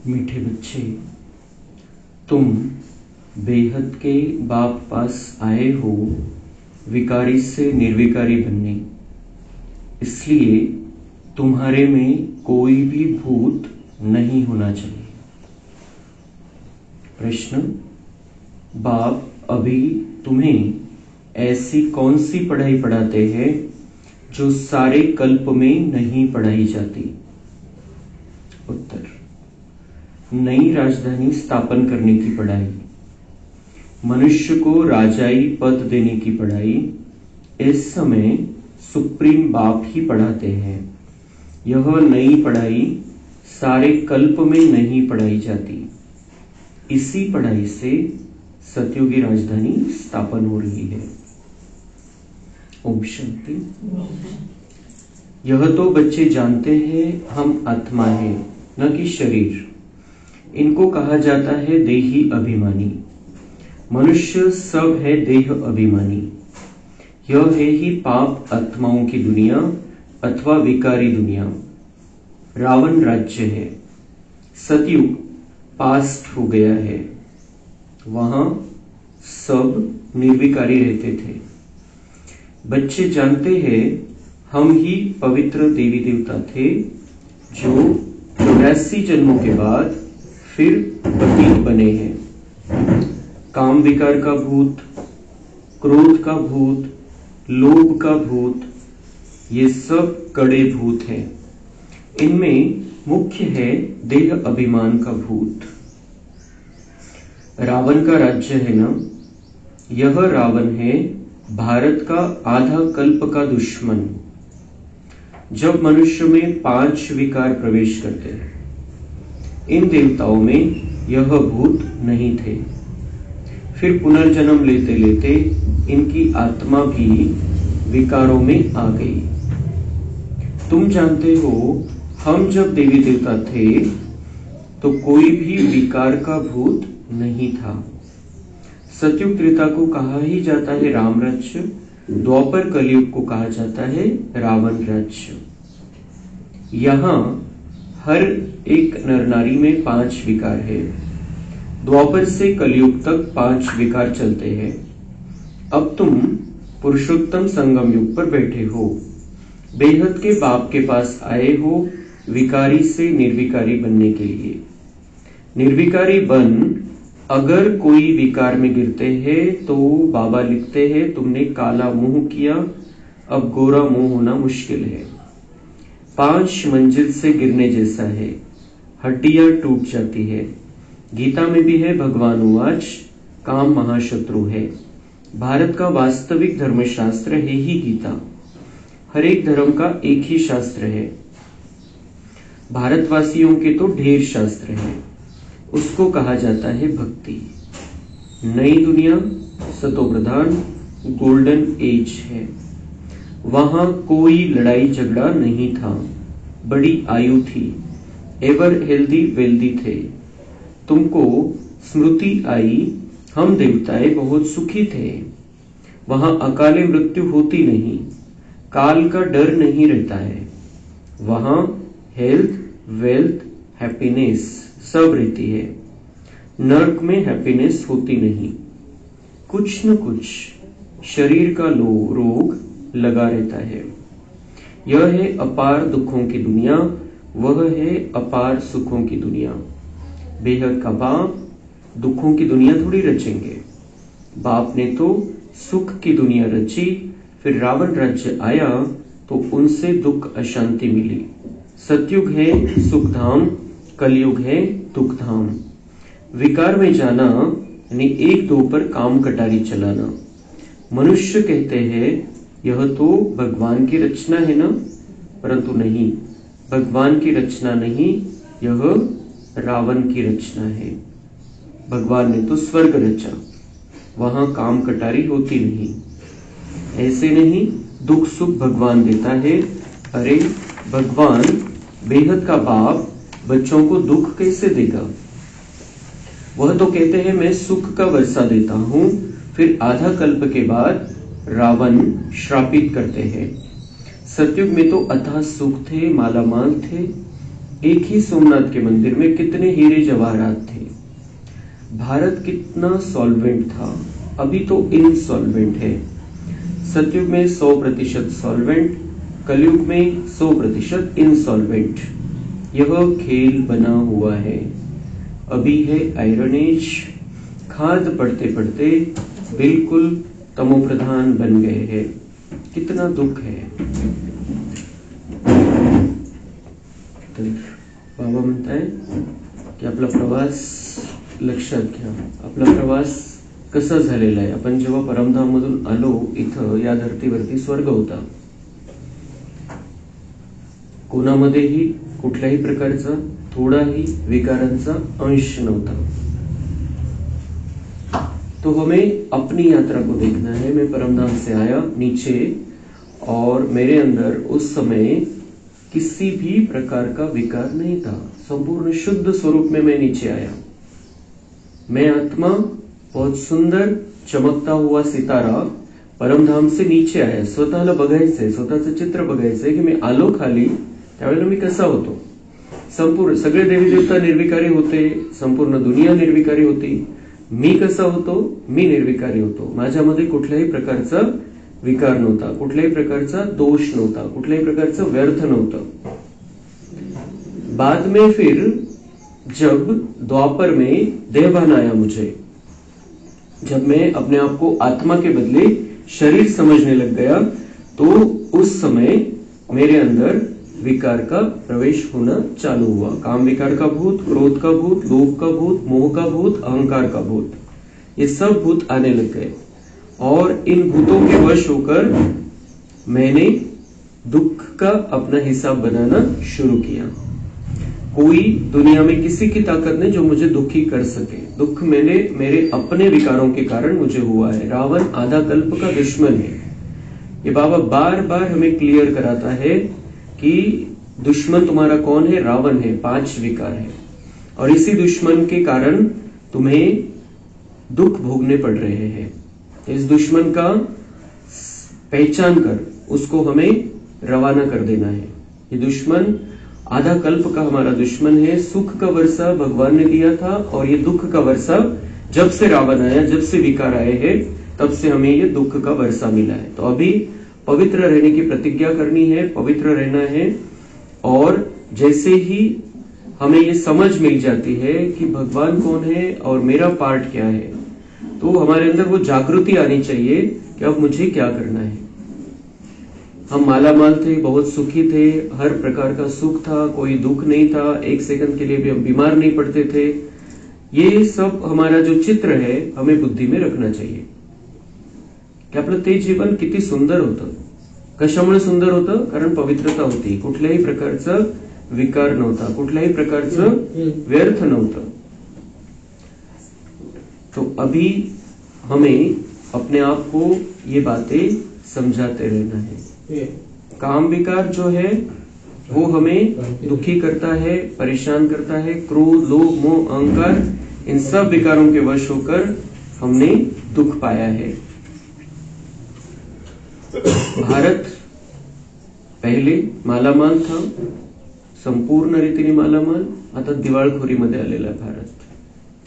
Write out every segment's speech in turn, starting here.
मीठे बच्चे, तुम बेहद के बाप पास आए हो विकारी से निर्विकारी बनने। इसलिए तुम्हारे में कोई भी भूत नहीं होना चाहिए। प्रश्न, बाप अभी तुम्हें ऐसी कौन सी पढ़ाई पढ़ाते हैं जो सारे कल्प में नहीं पढ़ाई जाती? उत्तर, नई राजधानी स्थापन करने की पढ़ाई, मनुष्य को राजाई पद देने की पढ़ाई इस समय सुप्रीम बाप ही पढ़ाते हैं। यह नई पढ़ाई सारे कल्प में नहीं पढ़ाई जाती। इसी पढ़ाई से सतयुगी राजधानी स्थापन हो रही है। ओम शांति। यह तो बच्चे जानते हैं हम आत्मा है, न कि शरीर। इनको कहा जाता है देही अभिमानी। मनुष्य सब है देह अभिमानी। यह है ही पाप आत्माओं की दुनिया अथवा विकारी दुनिया। रावण राज्य है। सतयुग पास्ट हो गया है। वहां सब निर्विकारी रहते थे। बच्चे जानते हैं हम ही पवित्र देवी देवता थे जो 84 जन्मों के बाद फिर पतित बने हैं। काम विकार का भूत, क्रोध का भूत, लोभ का भूत, ये सब कड़े भूत हैं। इनमें मुख्य है देह अभिमान का भूत। रावण का राज्य है ना, यह रावण है भारत का आधा कल्प का दुश्मन। जब मनुष्य में 5 विकार प्रवेश करते हैं, इन देवताओं में यह भूत नहीं थे। फिर पुनर्जन्म लेते लेते इनकी आत्मा भी विकारों में आ गई। तुम जानते हो हम जब देवी देवता थे तो कोई भी विकार का भूत नहीं था। सतयुग त्रेता को कहा ही जाता है राम राज्य, द्वापर कलयुग को कहा जाता है रावण राज्य। यहाँ हर एक नर नारी में 5 विकार है। द्वापर से कलयुग तक 5 विकार चलते हैं। अब तुम पुरुषोत्तम संगम युग पर बैठे हो, बेहद के बाप के पास आए हो विकारी से निर्विकारी बनने के लिए। निर्विकारी बन अगर कोई विकार में गिरते हैं तो बाबा लिखते हैं तुमने काला मुंह किया, अब गोरा मुंह होना मुश्किल है। 5 मंजिल से गिरने जैसा है, हड्डियां टूट जाती है। गीता में भी है भगवान उवाच, काम महाशत्रु है। भारत का वास्तविक धर्मशास्त्र है ही गीता। हर एक धर्म का एक ही शास्त्र है। भारतवासियों के तो ढेर शास्त्र हैं। उसको कहा जाता है भक्ति। नई दुनिया सतो प्रधान गोल्डन एज है। वहां कोई लड़ाई झगड़ा नहीं था, बड़ी आयु थी, एवर हेल्दी वेल्दी थे। तुमको स्मृति आई हम देवताएं बहुत सुखी थे। वहां अकाले मृत्यु होती नहीं, काल का डर नहीं रहता है। वहां हेल्थ, वेल्थ, हैप्पीनेस सब रहती है। नर्क में हैप्पीनेस होती नहीं। कुछ न कुछ शरीर का रोग लगा रहता है। यह है अपार दुखों की दुनिया, वह है अपार सुखों की दुनिया। बेहद का बाप दुखों की दुनिया थोड़ी रचेंगे। बाप ने तो सुख की दुनिया रची। फिर रावण राज्य आया तो उनसे दुख अशांति मिली। सतयुग है सुख धाम, कलयुग है दुख धाम। विकार में जाना यानी 1-2 पर काम कटारी चलाना। मनुष्य कहते हैं यह तो भगवान की रचना है ना, परंतु नहीं, भगवान की रचना नहीं, यह रावण की रचना है। भगवान ने तो स्वर्ग रचा, वहां काम कटारी होती नहीं। ऐसे नहीं दुख सुख भगवान देता है। अरे भगवान बेहद का बाप बच्चों को दुख कैसे देगा? वह तो कहते हैं मैं सुख का वर्षा देता हूं। फिर आधा कल्प के बाद रावण श्रापित करते हैं। सतयुग में तो अथाह सुख थे, मालामाल थे। एक ही सोमनाथ के मंदिर में कितने हीरे जवाहरात थे। भारत कितना सॉल्वेंट था, अभी तो इनसॉल्वेंट है। सतयुग में 100% सॉल्वेंट, कलयुग में 100% इनसॉल्वेंट। यह खेल बना हुआ है। अभी है आयरन एज, खाद पढ़ते पढ़ते बिल्कुल तमोप्रधान बन गए हैं। कितना दुख है। तर बाबा म्हणताय की आपला प्रवास लक्षात घ्या। आपला प्रवास कसा झालेला आहे। आपण जेव्हा परमधाम मधून आलो, इथं या धर्तीवरती स्वर्ग होता। कोणामध्येही कुठल्याही प्रकारचा थोडाही विकारांचा अंश नव्हता। तो हमें अपनी यात्रा को देखना है। मैं परमधाम से आया नीचे और मेरे अंदर उस समय किसी भी प्रकार का विकार नहीं था। संपूर्ण शुद्ध स्वरूप में मैं नीचे आया। मैं आत्मा बहुत सुंदर चमकता हुआ सितारा परमधाम से नीचे आया। स्वतःला बघायचंय, स्वतःचं चित्र बघायचंय की मी आलो खाली त्यावेळेला मी कसा होतो। संपूर्ण सगळे देवी देवता निर्विकारी होते, संपूर्ण दुनिया निर्विकारी होती। मी कसा होतो, मी निर्विकारी होतो। माझ्यामध्ये कुठल्याही प्रकारचा विकार नव्हता, कुठल्याही प्रकारचा दोष नव्हता, कुठल्याही प्रकारचं व्यर्थ नव्हतं। बाद में फिर जब द्वापर में देहभान आया मुझे, जब मैं अपने आप को आत्मा के बदले शरीर समझने लग गया, तो उस समय मेरे अंदर विकार का प्रवेश होना चालू हुआ। काम विकार का भूत, क्रोध का भूत, लोभ का भूत, मोह का भूत, अहंकार का भूत, ये सब भूत आने लग गए। और इन भूतों के वश होकर मैंने दुख का अपना हिसाब बनाना शुरू किया। कोई दुनिया में किसी की ताकत नहीं जो मुझे दुखी कर सके। दुख मेरे अपने विकारों के कारण मुझे हुआ है। रावण आधा कल्प का दुश्मन है। ये बाबा बार बार हमें क्लियर कराता है कि दुश्मन तुम्हारा कौन है, रावण है, 5 विकार है। और इसी दुश्मन के कारण तुम्हें दुख भोगने पड़ रहे हैं। इस दुश्मन का पहचान कर उसको हमें रवाना कर देना है। ये दुश्मन आधा कल्प का हमारा दुश्मन है। सुख का वर्षा भगवान ने दिया था और ये दुख का वर्षा जब से रावण आया, जब से विकार आए हैं, तब से हमें ये दुख का वर्षा मिला है। तो अभी पवित्र रहने की प्रतिज्ञा करनी है, पवित्र रहना है। और जैसे ही हमें ये समझ मिल जाती है कि भगवान कौन है और मेरा पार्ट क्या है, तो हमारे अंदर वो जागृति आनी चाहिए कि अब मुझे क्या करना है। हम मालामाल थे, बहुत सुखी थे, हर प्रकार का सुख था, कोई दुख नहीं था, एक सेकंड के लिए भी हम बीमार नहीं पड़ते थे। ये सब हमारा जो चित्र है हमें बुद्धी में रखना चाहिए की आपलं ते जीवन किती सुंदर होतं। कशामुळे सुंदर होतं, कारण पवित्रता होती, कुठल्याही प्रकारचं विकार नव्हता, कुठल्याही प्रकारचं व्यर्थ नव्हतं। तो अभी हमें अपने आप को ये बातें समझाते रहना है। काम विकार जो है वो हमें दुखी करता है, परेशान करता है। क्रोध, लोभ, मोह, अहंकार, इन सब विकारों के वश होकर हमने दुख पाया है। भारत पहले मालामाल था, संपूर्ण रीतीने मालामाल, आता दिवाळखोरीमध्ये आलेला भारत।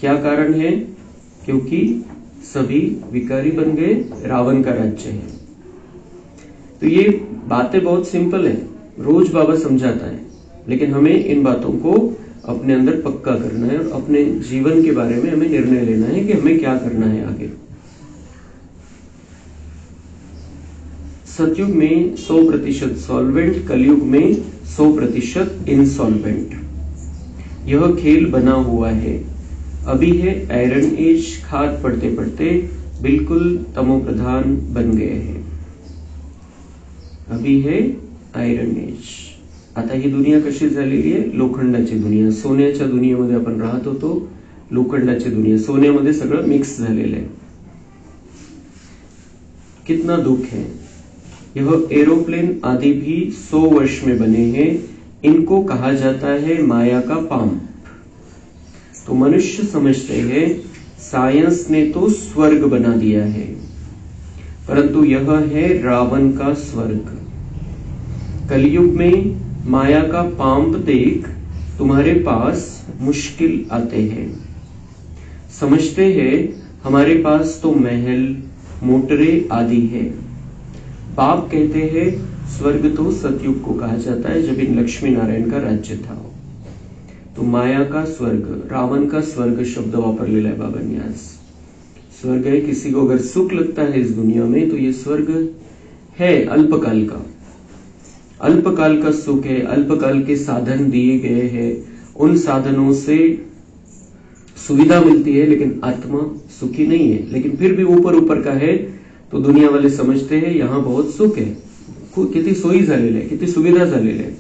क्या कारण है, क्योंकि सभी विकारी बन गए, रावण का राज्य है। तो ये बातें बहुत सिंपल है, रोज बाबा समझाता है, लेकिन हमें इन बातों को अपने अंदर पक्का करना है और अपने जीवन के बारे में हमें निर्णय लेना है कि हमें क्या करना है आगे। सतयुग में 100% सॉल्वेंट, कलयुग में 100% इनसॉल्वेंट। यह खेल बना हुआ है। अभी है आयरन एज, खाद पढ़ते पढ़ते बिल्कुल तमोप्रधान बन गए हैं। अभी है आयरन एज। आता ही दुनिया कशी झालेली आहे, लोखंडाची दुनिया। सोन्याच्या दुनियेमध्ये आपण राहत होतो, लोखंडाची दुनिया, सोन्यामध्ये सगळं मिक्स झालेलं आहे। कितना दुख है। यह एरोप्लेन आदि भी 100 वर्ष में बने हैं। इनको कहा जाता है माया का पांप। तो मनुष्य समझते हैं साइंस ने तो स्वर्ग बना दिया है, परंतु यह है रावण का स्वर्ग। कलयुग में माया का पांप देख तुम्हारे पास मुश्किल आते हैं। समझते हैं हमारे पास तो महल मोटरें आदि है। बाप कहते हैं स्वर्ग तो सतयुग को कहा जाता है जब इन लक्ष्मी नारायण का राज्य था। तो माया का स्वर्ग, रावण का स्वर्ग शब्द वापरलेला आहे बाबांनी आज। स्वर्ग है, किसी को अगर सुख लगता है इस दुनिया में तो ये स्वर्ग है अल्पकाल का, अल्पकाल का सुख है, अल्पकाल के साधन दिए गए हैं, उन साधनों से सुविधा मिलती है, लेकिन आत्मा सुखी नहीं है। लेकिन फिर भी ऊपर ऊपर का है तो दुनिया वाले समझते हैं यहाँ बहुत सुख है, कितनी सोयी झालेलं आहे, किती सुविधा झालेल्या आहे।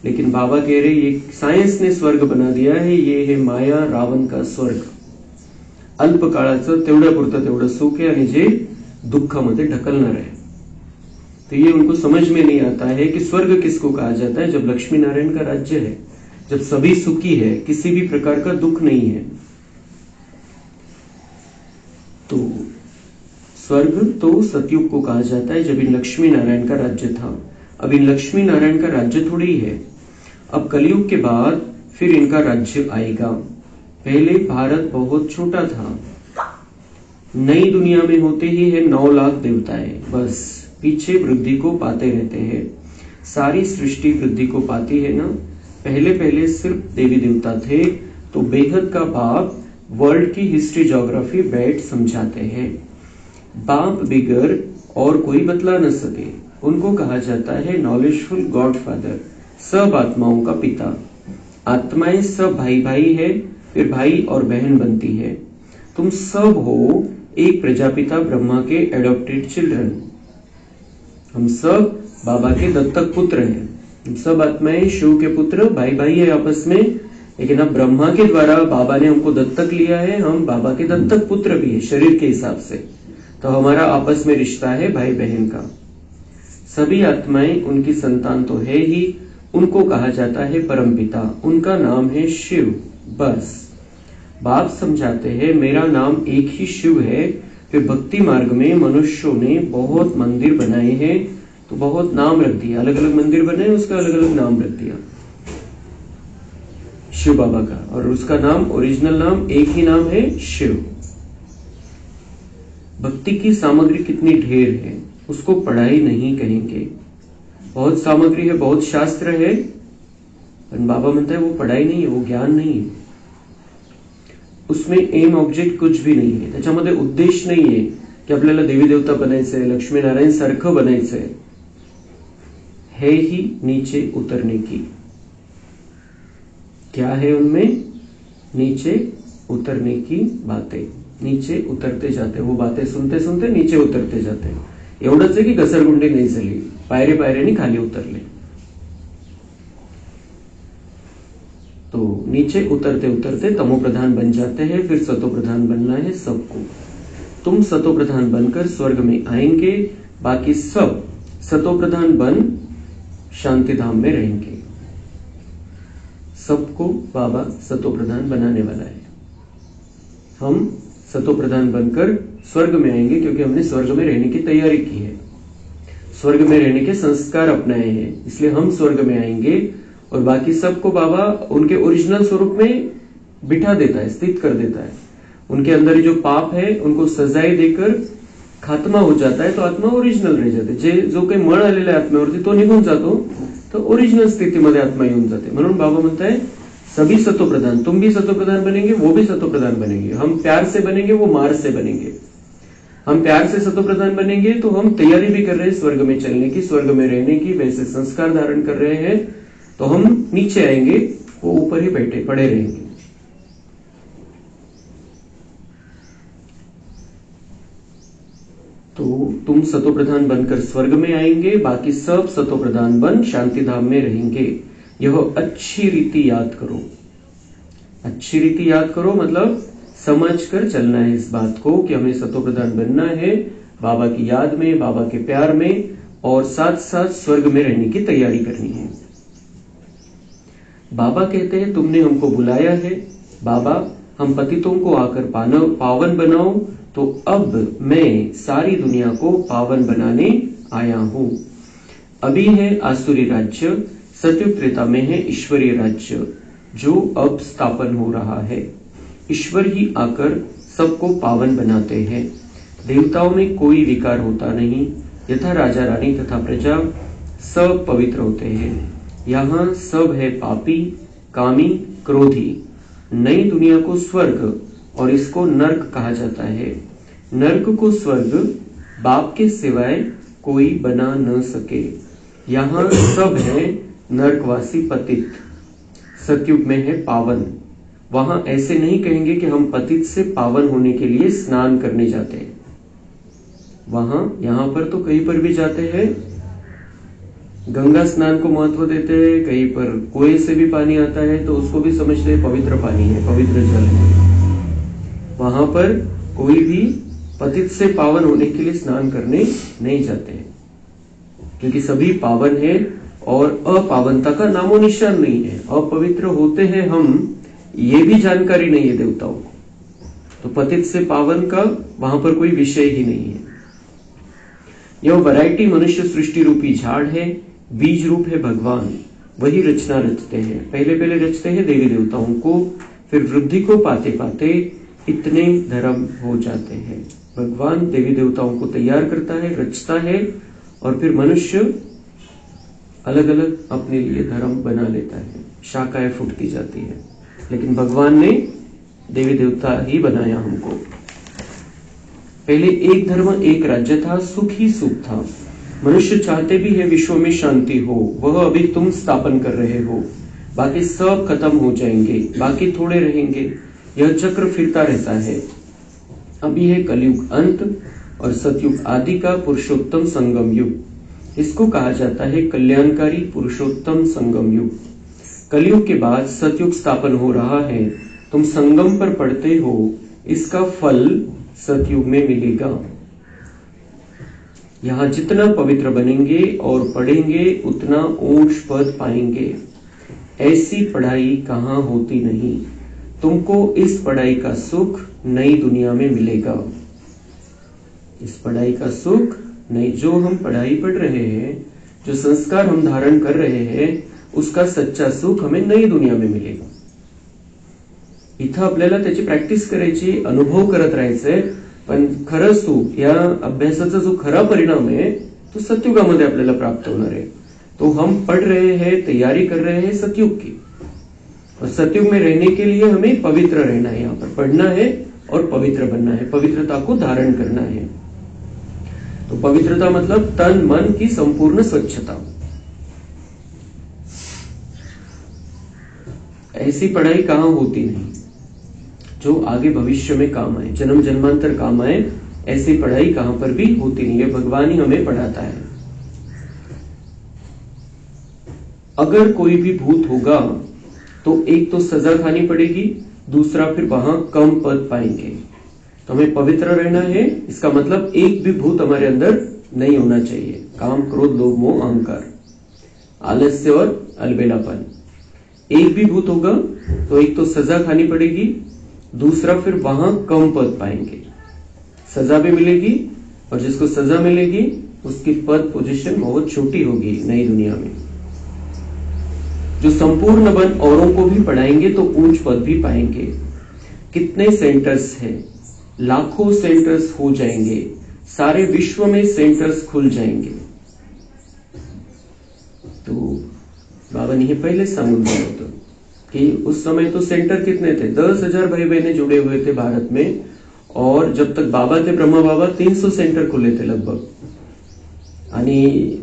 लेकिन बाबा कह रहे ये सायन्स ने स्वर्ग बना दिया है, ये है माया रावण का स्वर्ग। अल्पकाळाचं तेवढ्यापुरतं तेवढं सुख है आणि जे दुःखामध्ये ढकलणार है। तो ये उनको समझ में नहीं आता है कि स्वर्ग किसको कहा जाता है, जब लक्ष्मी नारायण का राज्य है, जब सभी सुखी है, किसी भी प्रकार का दुख नहीं है। तो स्वर्ग तो सतयुग को कहा जाता है जब इन लक्ष्मी नारायण का राज्य था। अब इन लक्ष्मी नारायण का राज्य थोड़ी ही है, अब कलयुग के बाद फिर इनका राज्य आएगा। पहले भारत बहुत छोटा था, नई दुनिया में होते ही है 9 लाख देवताएं, बस पीछे वृद्धि को पाते रहते हैं। सारी सृष्टि वृद्धि को पाती है ना। पहले पहले सिर्फ देवी देवता थे, तो बेहद का बाप वर्ल्ड की हिस्ट्री ज्योग्राफी बैठ समझाते हैं। बाप बिगर और कोई बतला न सके, उनको कहा जाता है नॉलेजफुल गॉड फादर, सब आत्माओं का पिता। आत्माएं सब भाई भाई है, फिर भाई और बहन बनती है। तुम सब हो एक प्रजापिता ब्रह्मा के एडॉप्टेड चिल्ड्रन। हम सब बाबा के दत्तक पुत्र हैं। हम सब आत्माएं शिव के पुत्र, भाई भाई है आपस में, लेकिन अब ब्रह्मा के द्वारा बाबा ने हमको दत्तक लिया है, हम बाबा के दत्तक पुत्र भी है शरीर के हिसाब से। तो हमारा आपस में रिश्ता है भाई बहन का। सभी आत्माएं उनकी संतान तो है ही, उनको कहा जाता है परमपिता, उनका नाम है शिव। बस बाप समझाते हैं मेरा नाम एक ही शिव है। फिर भक्ति मार्ग में मनुष्यों ने बहुत मंदिर बनाए हैं, तो बहुत नाम रख दिया, अलग अलग मंदिर बनाए, उसका अलग अलग नाम रख दिया शिव बाबा का, और उसका नाम ओरिजिनल नाम एक ही नाम है शिव। भक्ति की सामग्री कितनी ढेर है, उसको पढ़ाई नहीं कहेंगे। बहुत सामग्री है, बहुत शास्त्र है, पर बाबा म्हणता है वो पढ़ाई नहीं है, वो ज्ञान नहीं है। उसमें एम ऑब्जेक्ट कुछ भी नहीं है, त्याच्यामध्ये उद्देश्य नहीं है की आपल्याला देवी देवता बनायचंय, लक्ष्मी नारायण सारखं बनायचंय। है ही नीचे उतरने की। क्या है उनमें? नीचे उतरने की बातें। नीचे उतरते जाते, वो बातें सुनते सुनते नीचे उतरते जाते। एवढंच आहे की घसरगुंडी नाही झाली, पायरे पायऱ्यानी खाली उतरले। तो नीचे उतरते उतरते तमोप्रधान बन जाते हैं, फिर सतोप्रधान बनना है सबको। तुम सतोप्रधान बनकर स्वर्ग में आएंगे, बाकी सब सतोप्रधान बन शांति धाम में रहेंगे। सबको बाबा सतोप्रधान बनाने वाला है। हम सतोप्रधान बनकर स्वर्ग में आएंगे, क्योंकि हमने स्वर्ग में रहने की तैयारी की है, स्वर्ग में रहने के संस्कार अपनाए हैं, इसलिए हम स्वर्ग में आएंगे। और बाकी सबको बाबा उनके ओरिजिनल स्वरूप में बिठा देता है, स्थित कर देता है। उनके अंदर जो पाप है उनको सजाएं देकर खात्मा हो जाता है, तो आत्मा ओरिजिनल रह जाते। जे जो काही मळ आलेला आहे आत्म्यावरती तो निघून जातो, तो ओरिजिनल स्थितीमध्ये आत्मा येऊन जाते। म्हणून बाबा म्हणता है सभी सतोप्रधान, तुम भी सतोप्रधान बनेंगे, वो भी सतोप्रधान बनेंगे। हम प्यार से बनेंगे, वो मार से बनेंगे। हम प्यार से सतोप्रधान बनेंगे तो हम तैयारी भी कर रहे हैं स्वर्ग में चलने की, स्वर्ग में रहने की, वैसे संस्कार धारण कर रहे हैं। तो हम नीचे आएंगे, वो ऊपर ही बैठे पड़े रहेंगे। तो तुम सतोप्रधान बनकर स्वर्ग में आएंगे, बाकी सब सतोप्रधान बन शांति धाम में रहेंगे। यह अच्छी रीति याद करो। अच्छी रीति याद करो मतलब समझकर चलना है इस बात को कि हमें सतोप्रधान बनना है, बाबा की याद में, बाबा के प्यार में, और साथ साथ स्वर्ग में रहने की तैयारी करनी है। बाबा कहते हैं तुमने हमको बुलाया है, बाबा हम पतितों को आकर पावन बनाओ, तो अब मैं सारी दुनिया को पावन बनाने आया हूं। अभी है आसुरी राज्य, सतयुग त्रेता में है ईश्वरीय राज्य। जो अब स्थापन हो रहा है। ईश्वर ही आकर सबको पावन बनाते हैं। देवताओं में कोई विकार होता नहीं, यथा राजा रानी तथा प्रजा सब पवित्र होते हैं। यहाँ सब है पापी, कामी, क्रोधी। नई दुनिया को स्वर्ग और इसको नर्क कहा जाता है। नर्क को स्वर्ग बाप के सिवाय कोई बना न सके। यहाँ सब है नर्कवासी पतित, सतयुग में है पावन। वहां ऐसे नहीं कहेंगे कि हम पतित से पावन होने के लिए स्नान करने जाते हैं। वहां यहां पर तो कहीं पर भी जाते हैं, गंगा स्नान को महत्व देते हैं, कहीं पर कुएं से भी पानी आता है तो उसको भी समझते हैं पवित्र पानी है, पवित्र जल है। वहां पर कोई भी पतित से पावन होने के लिए स्नान करने नहीं जाते हैं, क्योंकि सभी पावन है और अपावनता का नामो निशान नहीं है। अपवित्र होते हैं हम, ये भी जानकारी नहीं है देवताओं को। तो पतित से पावन का वहां पर कोई विषय ही नहीं है। यह वैरायटी मनुष्य सृष्टि रूपी झाड़ है, बीज रूप है भगवान, वही रचना रचते हैं। पहले रचते हैं देवी देवताओं को, फिर वृद्धि को पाते पाते इतने धर्म हो जाते हैं। भगवान देवी देवताओं को तैयार करता है, रचता है, और फिर मनुष्य अलग अलग अपने लिए धर्म बना लेता है, शाखाएं फूटती जाती है। लेकिन भगवान ने देवी देवता ही बनाया हमको। पहले एक धर्म एक राज्य था, सुख ही सुख था। मनुष्य चाहते भी है विश्व में शांति हो, वह अभी तुम स्थापन कर रहे हो। बाकी सब खत्म हो जाएंगे, बाकी थोड़े रहेंगे। यह चक्र फिरता रहता है। अभी है कलयुग अंत और सतयुग आदि का पुरुषोत्तम संगम युग। इसको कहा जाता है कल्याणकारी पुरुषोत्तम संगम युग। कलयुग के बाद सतयुग स्थापन हो रहा है। तुम संगम पर पढ़ते हो, इसका फल सतयुग में मिलेगा। यहाँ जितना पवित्र बनेंगे और पढ़ेंगे उतना ऊंच पद पाएंगे। ऐसी पढ़ाई कहाँ होती नहीं। तुमको इस पढ़ाई का सुख नई दुनिया में मिलेगा। इस पढ़ाई का सुख नहीं, जो हम पढ़ाई पढ़ रहे हैं, जो संस्कार हम धारण कर रहे हैं, उसका सच्चा सुख हमें नई दुनिया में मिलेगा। इथं आपल्याला त्याची प्रॅक्टिस करायची, अनुभव करत राहायचंय, पण खरं सुख या अभ्यासाचा जो खरा परिणाम है तो सतयुगामध्ये आपल्याला प्राप्त होणार है। तो हम पढ़ रहे हैं, तैयारी कर रहे हैं सतयुग की, और सतयुग में रहने के लिए हमें पवित्र रहना है। यहाँ पर पढ़ना है और पवित्र बनना है, पवित्रता को धारण करना है। तो पवित्रता मतलब तन मन की संपूर्ण स्वच्छता। ऐसी पढ़ाई कहाँ होती नहीं जो आगे भविष्य में काम आए, जन्म जन्मांतर काम आए। ऐसी पढ़ाई कहां पर भी होती नहीं है, भगवान ही हमें पढ़ाता है। अगर कोई भी भूत होगा तो एक तो सजा खानी पड़ेगी, दूसरा फिर वहां कम पद पाएंगे। तो हमें पवित्र रहना है, इसका मतलब एक भी भूत हमारे अंदर नहीं होना चाहिए। काम, क्रोध, लोभ, मोह, अहंकार, आलस्य और अलबेलापन। एक भी भूत होगा तो एक तो सजा खानी पड़ेगी, दूसरा फिर वहां कम पद पाएंगे, सजा भी मिलेगी, और जिसको सजा मिलेगी उसकी पद पोजीशन बहुत छोटी होगी नई दुनिया में। जो संपूर्ण बन औरों को भी पढ़ाएंगे तो ऊंच पद भी पाएंगे। कितने सेंटर्स हैं, लाखों सेंटर्स हो जाएंगे, सारे विश्व में सेंटर्स खुल जाएंगे। तो बाबा ने पहले सांगून दिया होतं कि उस समय तो सेंटर कितने थे, 10,000 भाई बहने जुड़े हुए थे भारत में, और जब तक बाबा थे, ब्रह्मा बाबा, 300 सेंटर खुले थे लगभग। आणि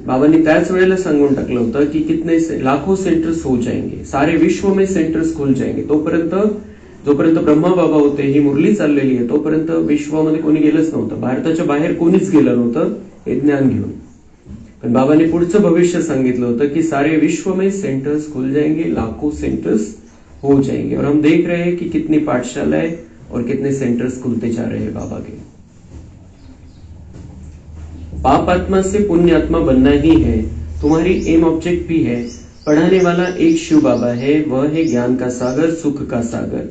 बाबांनी त्याच वेळेला सांगून टाकलं होतं की कितने लाखों सेंटर्स हो जाएंगे, सारे विश्व में सेंटर्स खुल जाएंगे। जोपर्यंत ब्रह्मा बाबा होते, ही मुरली चाललेली आहे, तोपर्यंत विश्वामध्ये कोणी गेलंच नव्हतं, भारताच्या बाहेर कोणीच गेलं नव्हतं हे ज्ञान घेऊन। पण बाबांनी पुढचं भविष्य सांगितलं होतं की सारे विश्व में सेंटर्स खुल जाएंगे, लाखों सेंटर्स हो जाएंगे। और हम देख रहे हैं कि कितनी पाठशालाएं और कितने सेंटर्स खुलते जा रहे हैं बाबा के। पाप आत्मा से पुण्य आत्मा बनना ही है, तुम्हारी एम ऑब्जेक्ट भी है। पढ़ाने वाला एक शिव बाबा है, वह है ज्ञान का सागर, सुख का सागर।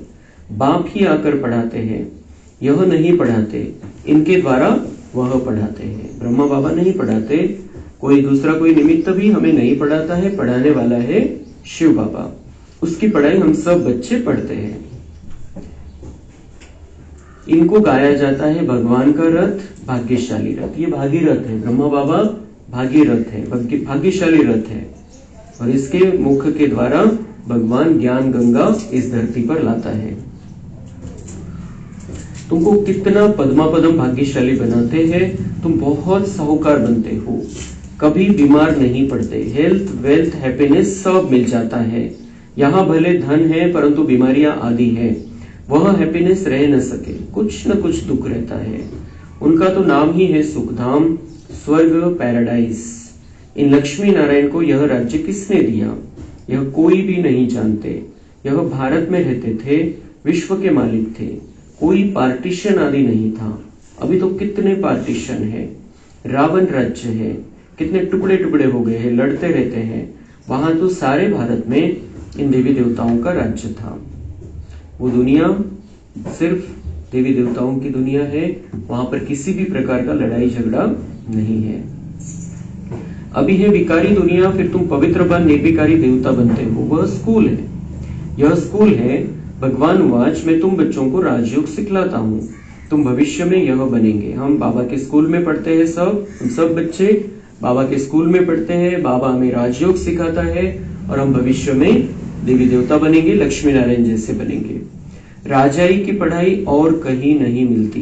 बाप ही आकर पढ़ाते हैं, यह नहीं पढ़ाते, इनके द्वारा वह पढ़ाते हैं। ब्रह्मा बाबा नहीं पढ़ाते, कोई दूसरा कोई निमित्त भी हमें नहीं पढ़ाता है, पढ़ाने वाला है शिव बाबा। उसकी पढ़ाई हम सब बच्चे पढ़ते हैं। इनको गाया जाता है भगवान का रथ, भाग्यशाली रथ। ये भागीरथ है, ब्रह्मा बाबा भागीरथ है, भाग्यशाली रथ है। और इसके मुख के द्वारा भगवान ज्ञान गंगा इस धरती पर लाता है। तुमको कितना पद्मापदम भाग्यशाली बनाते हैं। तुम बहुत साहूकार बनते हो, कभी बीमार नहीं पड़ते। हेल्थ, वेल्थ, हैप्पीनेस सब मिल जाता है। यहाँ भले धन है परंतु बीमारियां आदि है। वह हैप्पीनेस रह न सके, कुछ न कुछ दुख रहता है। उनका तो नाम ही है सुखधाम, स्वर्ग, पैराडाइज। इन लक्ष्मी नारायण को यह राज्य किसने दिया, यह कोई भी नहीं जानते। यह भारत में रहते थे, विश्व के मालिक थे। कोई पार्टीशन आदि नहीं था। अभी तो कितने पार्टीशन है। रावण राज्य है, कितने टुकड़े टुकड़े हो गए हैं, लड़ते रहते हैं। वहां तो सारे भारत में इन देवी देवताओं का राज्य था। वो दुनिया सिर्फ देवी देवताओं की दुनिया है, वहां पर किसी भी प्रकार का लड़ाई झगड़ा नहीं है। अभी है विकारी दुनिया, फिर तुम पवित्र बन निर्विकारी देवता बनते हो। वह स्कूल है, यह स्कूल है। भगवान वाच, मैं तुम बच्चों को राजयोग सिखलाता हूँ, तुम भविष्य में यह बनेंगे। हम बाबा के स्कूल में पढ़ते हैं, हम सब बच्चे बाबा के स्कूल में पढ़ते हैं। बाबा हमें राजयोग सिखाता है और हम भविष्य में देवी देवता बनेंगे, लक्ष्मी नारायण जैसे बनेंगे। राजाई की पढ़ाई और कहीं नहीं मिलती।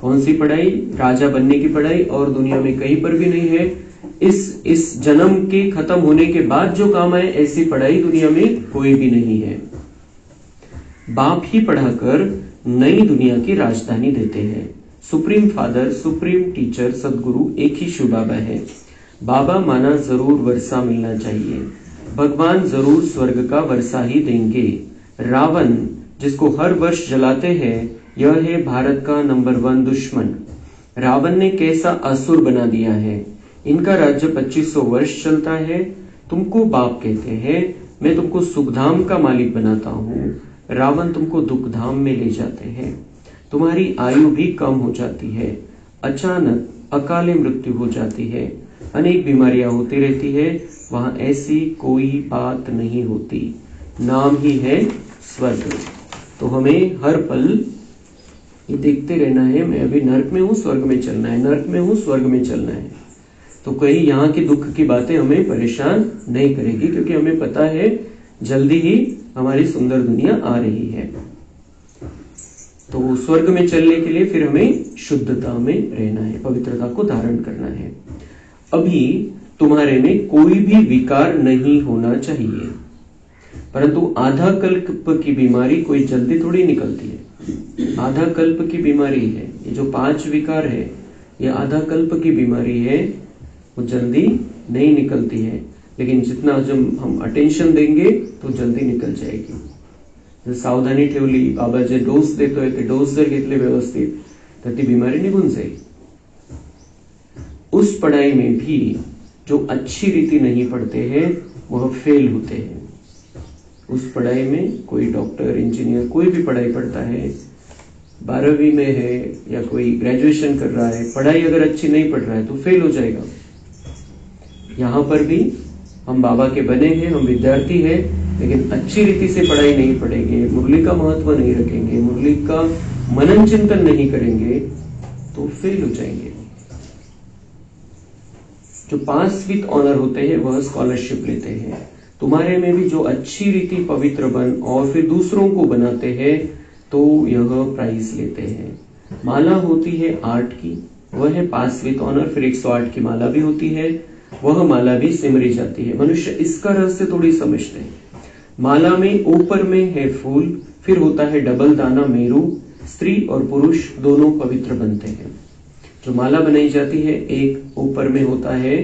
कौन सी पढ़ाई? राजा बनने की पढ़ाई, और दुनिया में कहीं पर भी नहीं है। इस जन्म के खत्म होने के बाद जो काम आए ऐसी पढ़ाई दुनिया में कोई भी नहीं है। बाप ही पढ़ाकर नई दुनिया की राजधानी देते हैं। सुप्रीम फादर, सुप्रीम टीचर, सदगुरु एक ही शिव बाबा है। बाबा माना जरूर वर्षा मिलना चाहिए। भगवान जरूर स्वर्ग का वर्षा ही देंगे। रावण जिसको हर वर्ष जलाते हैं, यह है भारत का नंबर 1 दुश्मन। रावण ने कैसा असुर बना दिया है। इनका राज्य 2500 वर्ष चलता है। तुमको बाप कहते हैं, मैं तुमको सुखधाम का मालिक बनाता हूँ। रावण तुमको दुखधाम में ले जाते हैं। तुम्हारी आयु भी कम हो जाती है। अचानक अकाले मृत्यु हो जाती है। अनेक बीमारियां होती रहती है। वहां ऐसी कोई बात नहीं होती। नाम ही है स्वर्ग। तो हमें हर पल ये देखते रहना है, मैं अभी नर्क में हूँ, स्वर्ग में चलना है, नर्क में हूँ, स्वर्ग में चलना है। तो कहीं यहाँ के दुख की बातें हमें परेशान नहीं करेगी, क्योंकि हमें पता है जल्दी ही हमारी सुंदर दुनिया आ रही है। तो स्वर्ग में चलने के लिए फिर हमें शुद्धता में रहना है, पवित्रता को धारण करना है। अभी तुम्हारे में कोई भी विकार नहीं होना चाहिए, परंतु आधा कल्प की बीमारी कोई जल्दी थोड़ी निकलती है। आधा कल्प की बीमारी है ये जो 5 विकार है, ये आधा कल्प की बीमारी है, वो जल्दी नहीं निकलती है। लेकिन जितना जब हम अटेंशन देंगे तो जल्दी निकल जाएगी। सावधानी ठेवली, बाबा जे डोस देतोय ते डोस जर घेतले व्यवस्थित तर ती बीमारी निघून जाईल। उस पढ़ाई में भी जो अच्छी रीति नहीं पढ़ते हैं वह फेल होते हैं। उस पढ़ाई में कोई डॉक्टर, इंजीनियर, कोई भी पढ़ाई पढ़ता है, 12वीं में है या कोई ग्रेजुएशन कर रहा है, पढ़ाई अगर अच्छी नहीं पढ़ रहा है तो फेल हो जाएगा। यहाँ पर भी हम बाबा के बने हैं, हम विद्यार्थी हैं, लेकिन अच्छी रीति से पढ़ाई नहीं पढ़ेंगे, मुरली का महत्व नहीं रखेंगे, मुरली का मनन चिंतन नहीं करेंगे तो फेल हो जाएंगे। जो पास विद ऑनर होते हैं वह स्कॉलरशिप लेते हैं। तुम्हारे में भी जो अच्छी रीति पवित्र बन और फिर दूसरों को बनाते हैं तो यह प्राइज लेते हैं। माला होती है 8 की, वह है पास विद ऑनर। फिर 108 की माला भी होती है, वह माला भी सिमरी जाती है। मनुष्य इसका रहस्य थोड़ी समझते हैं। माला में ऊपर में है फूल, फिर होता है डबल दाना मेरू। स्त्री और पुरुष दोनों पवित्र बनते हैं। जो माला बनाई जाती है, एक ऊपर में होता है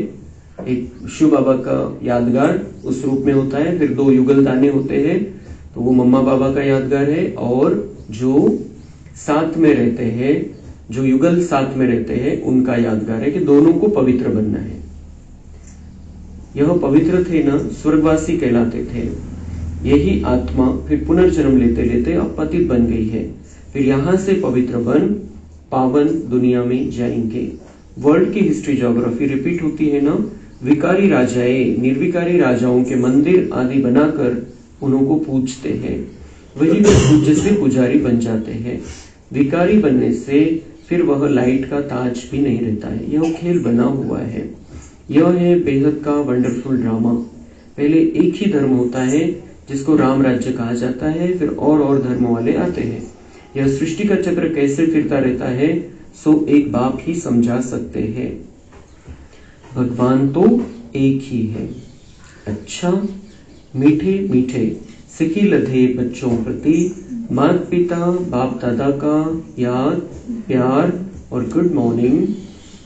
एक शिव बाबा का यादगार, उस रूप में होता है। फिर 2 युगल दाने होते हैं, तो वो मम्मा बाबा का यादगार है। और जो साथ में रहते हैं, जो युगल साथ में रहते हैं, उनका यादगार है कि दोनों को पवित्र बनना है। यह पवित्र थे ना, स्वर्गवासी कहलाते थे। यही आत्मा फिर पुनर्जन्म लेते लेते अपतित बन गई है। फिर यहां से पवित्र बन पावन दुनिया में जाएंगे। वर्ल्ड की हिस्ट्री, ज्योग्राफी रिपीट होती है ना। विकारी राजाएं निर्विकारी राजाओं के मंदिर आदि बनाकर उन्हों को पूजते हैं, वही वे पूज्य से पुजारी बन जाते हैं। विकारी बनने से फिर वह लाइट का ताज भी नहीं रहता है। यह खेल बना हुआ है। यह है बेहद का वंडरफुल ड्रामा। पहले एक ही धर्म होता है जिसको राम राज्य कहा जाता है, फिर और धर्म वाले आते हैं। यह सृष्टि का चक्र कैसे फिरता रहता है सो एक बाप ही समझा सकते हैं। भगवान तो एक ही है। अच्छा, मीठे मीठे सिकी लधे बच्चों प्रति माता पिता बाप दादा का याद प्यार और गुड मॉर्निंग।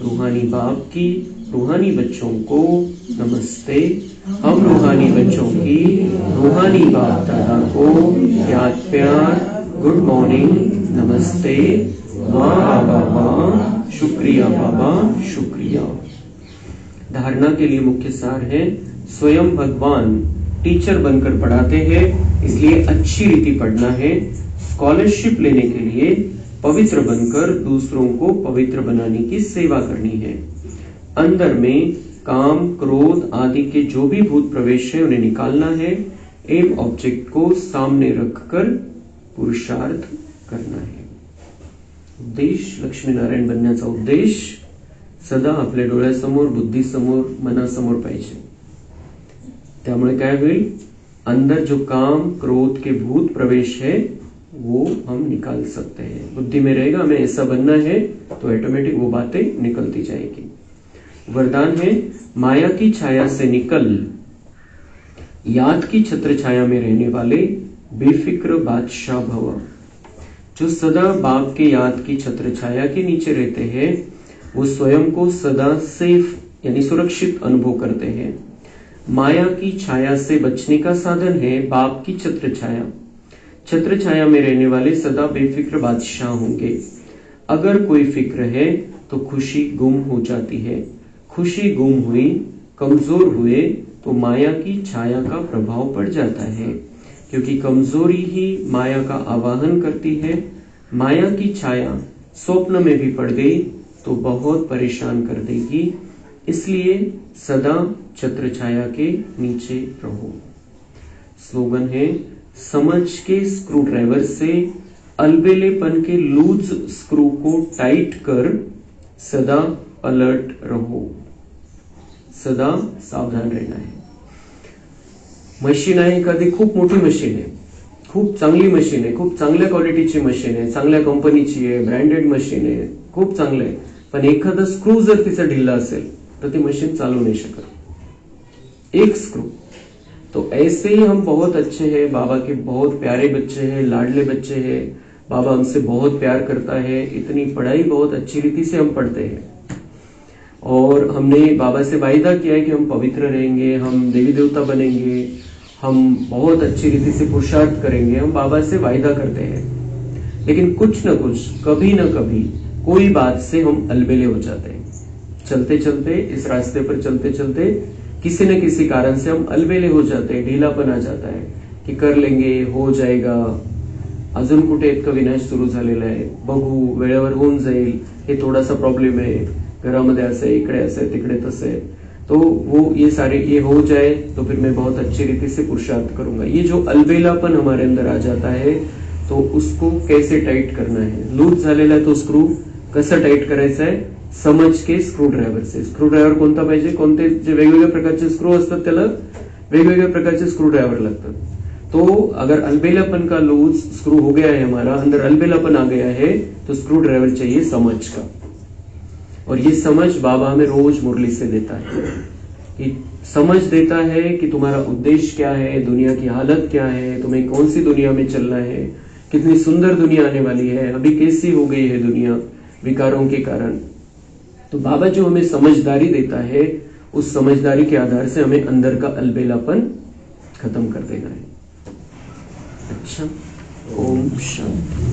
रूहानी बाप की रूहानी बच्चों को नमस्ते। हम रूहानी बच्चों की रूहानी बाप दादा को याद प्यार गुड मॉर्निंग नमस्ते। वाह बाबा, शुक्रिया बाबा, शुक्रिया। धारणा के लिए मुख्य सार है, स्वयं भगवान टीचर बनकर पढ़ाते हैं, इसलिए अच्छी रीति पढ़ना है। स्कॉलरशिप लेने के लिए पवित्र बनकर दूसरों को पवित्र बनाने की सेवा करनी है। अंदर में काम क्रोध आदि के जो भी भूत प्रवेश है उन्हें निकालना है। एम ऑब्जेक्ट को सामने रखकर पुरुषार्थ करना है। उद्देश, लक्ष्मी नारायण बनण्याचा उद्देश सदा आपल्या डोळ्यासमोर बुद्धीसमोर मनासमोर पाहिजे। त्यामुळे काय होईल, अंदर जो काम क्रोध के भूत प्रवेश है वो हम निकाल सकते हैं। बुद्धि में रहेगा हमें ऐसा बनना है तो ऑटोमेटिक वो बातें निकलती जाएगी। वरदान है, माया की छाया से निकल याद की छत्र छाया में रहने वाले बेफिक्र बादशाह भव। जो सदा बाप के याद की छत्र छाया के नीचे रहते हैं वो स्वयं को सदा सेफ यानी सुरक्षित अनुभव करते हैं। माया की छाया से बचने का साधन है बाप की छत्र छाया। छत्र छाया में रहने वाले सदा बेफिक्र बादशाह होंगे। अगर कोई फिक्र है तो खुशी गुम हो जाती है। खुशी गुम हुई, कमजोर हुए तो माया की छाया का प्रभाव पड़ जाता है, क्योंकि कमजोरी ही माया का आवाहन करती है। माया की छाया स्वप्न में भी पड़ गई तो बहुत परेशान कर देगी, इसलिए सदा छत्र छाया के नीचे रहो। स्लोगन है, समझ के स्क्रू ड्राइवर से अलबेलेपन के लूज स्क्रू को टाइट कर सदा अलर्ट रहो। सदा सावधान रहना है। मशीन आहे एखादी, खूप मोठी मशीन आहे, खूप चांगली मशीन आहे, खूप चांगल्या क्वालिटीची मशीन आहे, चांगल्या कंपनीची आहे, ब्रँडेड मशीन आहे, खूप चांगलं आहे, पण एखादा स्क्रू जर तिचा ढिला असेल तो ती मशीन चालू नहीं सकती। एक स्क्रू। तो ऐसे ही हम बहुत अच्छे हैं, बाबा के बहुत प्यारे बच्चे हैं, लाडले बच्चे हैं, बाबा हमसे बहुत प्यार करता है, इतनी पढ़ाई बहुत अच्छी रीति से हम पढ़ते हैं और हमने बाबा से वायदा किया है कि हम पवित्र रहेंगे, हम देवी देवता बनेंगे, हम बहुत अच्छी रीति से पुरुषार्थ करेंगे, हम बाबा से वायदा करते हैं। लेकिन कुछ न कुछ, कभी न कभी कोई बात से हम अलबेले हो जाते हैं। चलते चलते, इस रास्ते पर चलते चलते किसी न किसी कारण से हम अलबेले हो जाते हैं, ढीलापन आ जाता है कि कर लेंगे, हो जाएगा, अजून कुठे इतका विनाश सुरू झालेला आहे, बघू, वेळेवर होऊन जाईल, हे थोडासा प्रॉब्लेम आहे, घरामध्ये असं आहे, इकडे असं आहे, तिकडे तसं आहे, तो वो ये हो जाए तो फिर मैं बहुत अच्छी रीति से पुरुषार्थ करूंगा। ये जो अलबेलापन हमारे अंदर आ जाता है तो उसको कैसे टाइट करना है, लूज झालेला है तो स्क्रू कसं टाइट करायचं आहे, समझ के स्क्रू ड्राइवर से। स्क्रू ड्राइवर कोणता पाहिजे, कोणते जे वेगवेगळ्या प्रकारचे स्क्रू असतात त्याला वेगवेगळ्या प्रकारचे स्क्रू ड्राइवर लगतात। तो अगर अलबेलापन का लूज स्क्रू हो गया है, हमारा अंदर अलबेलापन आ गया है, तो स्क्रू ड्राइवर चाहिए समझ का। और ये समझ बाबा हमें रोज मुरली से देता है, कि समझ देता है कि तुम्हारा उद्देश्य क्या है, दुनिया की हालत क्या है, तुम्हें कौन सी दुनिया में चलना है, कितनी सुंदर दुनिया आने वाली है, अभी कैसी हो गई है दुनिया विकारों के कारण। तो बाबा जो हमें समझदारी देता है, उस समझदारी के आधार से हमें अंदर का अलबेलापन खत्म कर देना है। अच्छा, ओम शांति।